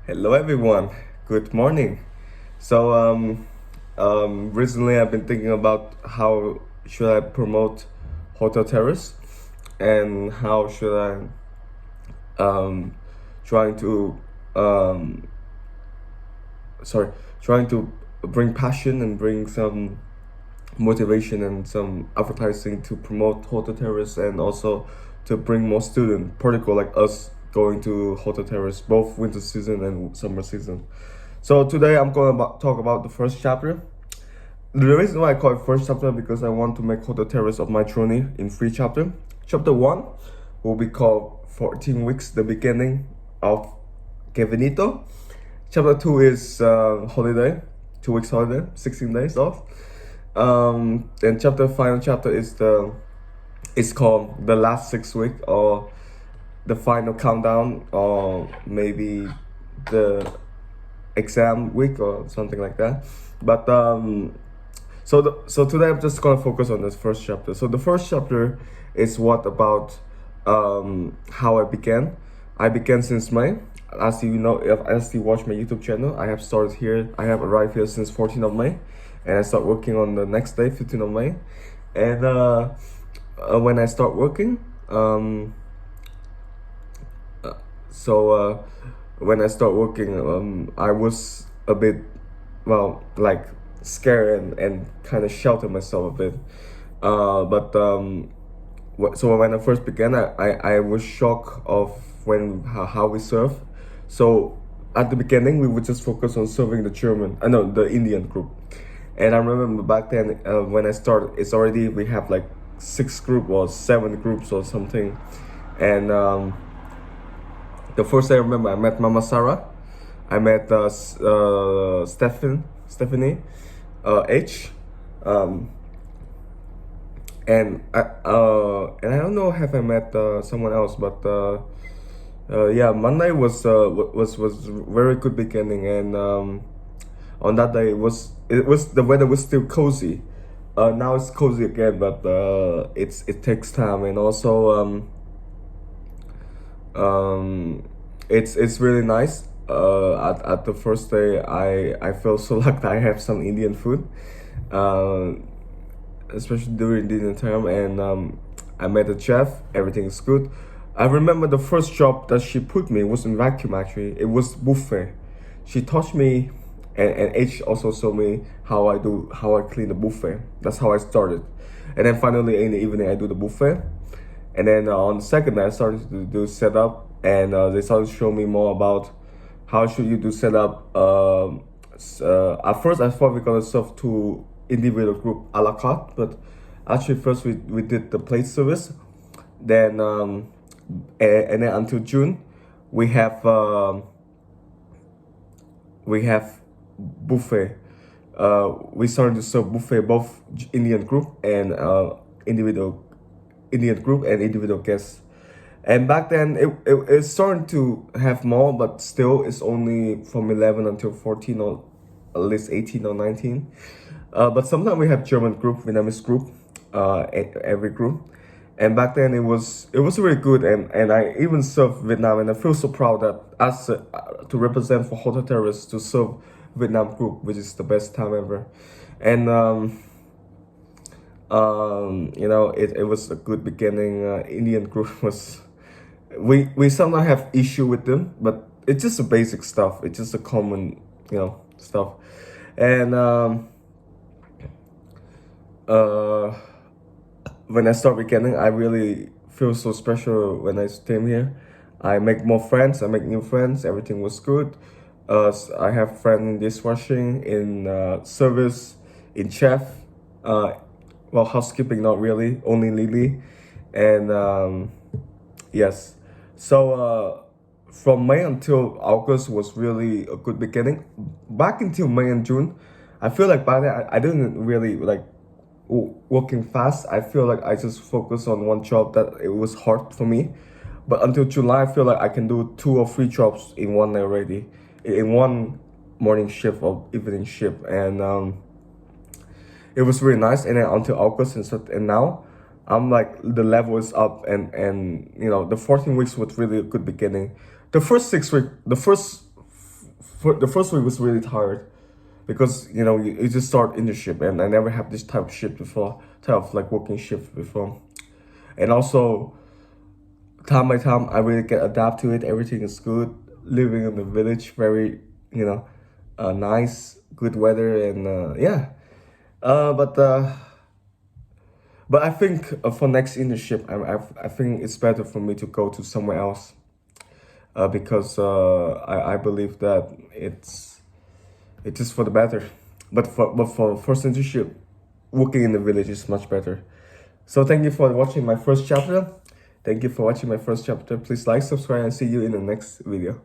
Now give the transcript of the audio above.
Hello, everyone. Good morning. So, recently I've been thinking about how should I promote Hotel Terrace, and how should I trying to um, sorry trying to bring passion and bring some motivation and some advertising to promote Hotel Terrace, and also to bring more students, particularly like us, going to Hotel Terrace both winter season and summer season. So today I'm going to talk about the first chapter. The reason why I call it first chapter because I want to make Hotel Terrace of my journey in three chapters. Chapter 1 will be called 14 weeks, the beginning of kevinitto. Chapter 2 is holiday, 2 weeks holiday, 16 days off. And final chapter is it's called the last 6 week, or the final countdown, or maybe the exam week or something like that. But so today I'm just gonna focus on this first chapter. So the first chapter is what about how I began. I began since May. As you know, as you watch my YouTube channel, I have started here. I have arrived here since 14th of May, and I start working on the next day, 15th of May. And when I start working, so when I start working, I was a bit, well, like scared and kind of shelter myself a bit. But so when I first began, I was shocked of how we serve. So at the beginning, we would just focus on serving the the Indian group. And I remember back then, when I started, it's already, we have like 6 group or 7 groups or something. And the first day I remember, I met Mama Sarah. I met Stephanie, H. And I don't know if I met someone else, but yeah, Monday was very good beginning. And on that day, it was the weather was still cozy. Now it's cozy again, but it takes time. And also it's really nice. At the first day, I felt so lucky I have some Indian food, uh, especially during dinner time. And I met a chef. Everything is good. I remember the first job that she put me was in vacuum. Actually, it was buffet. She taught me, and H also showed me how I clean the buffet. That's how I started. And then finally in the evening I do the buffet. And then on the second day I started to do setup, and they started to show me more about how should you do setup. At first I thought we're gonna serve to individual group a la carte, but actually first we did the plate service. Then and then until June we have buffet. We started to serve buffet both Indian group and individual Indian group and individual guests. And back then it's starting to have more, but still it's only from 11 until 14, or at least 18 or 19. But sometimes we have German group, Vietnamese group, every group. And back then it was really good. And I even served Vietnam, and I feel so proud that to represent for Hotel Terrace, to serve Vietnam group, which is the best time ever. And it was a good beginning. Indian group was, we sometimes have issue with them, but it's just the basic stuff. It's just a common, stuff. And uh, when I start beginning, I really feel so special when I came here. I make more friends. I make new friends. Everything was good. I have friends in dishwashing, in service, in chef. Well, housekeeping, not really, only Lily. And yes. So from May until August was really a good beginning. Back until May and June, I feel like by then I didn't really like working fast. I feel like I just focused on one job that it was hard for me. But until July, I feel like I can do 2 or 3 jobs in one day already, in one morning shift or evening shift. And it was really nice. And then until August, and now I'm like, the level is up. And the 14 weeks was really a good beginning. The first 6 weeks, the first for the first week was really tired because you just start internship, and I never have this type of shift before, type of like working shift before, and also time by time I really get adapt to it. Everything is good. Living in the village, very nice, good weather, and yeah. But I think for next internship, I think it's better for me to go to somewhere else because I believe that it's just for the better. But for first internship, working in the village is much better. So thank you for watching my first chapter. Thank you for watching my first chapter. Please like, subscribe, and see you in the next video.